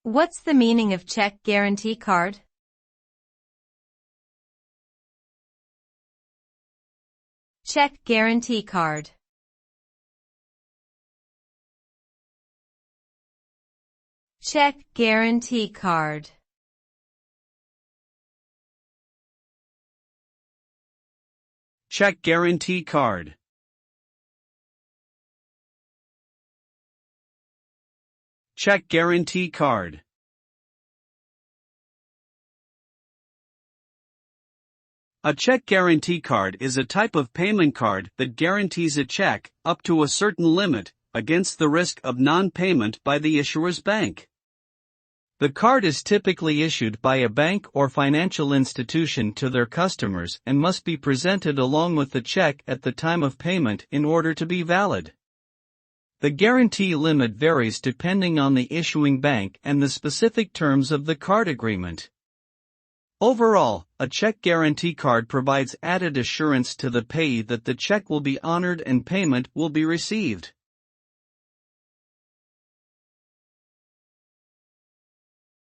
What's the meaning of check guarantee card? Check guarantee card. Check guarantee card. Check guarantee card. Check guarantee card. A check guarantee card is a type of payment card that guarantees a check, up to a certain limit, against the risk of non-payment by the issuer's bank. The card is typically issued by a bank or financial institution to their customers and must be presented along with the check at the time of payment in order to be valid. The guarantee limit varies depending on the issuing bank and the specific terms of the card agreement. Overall, a check guarantee card provides added assurance to the payee that the check will be honored and payment will be received.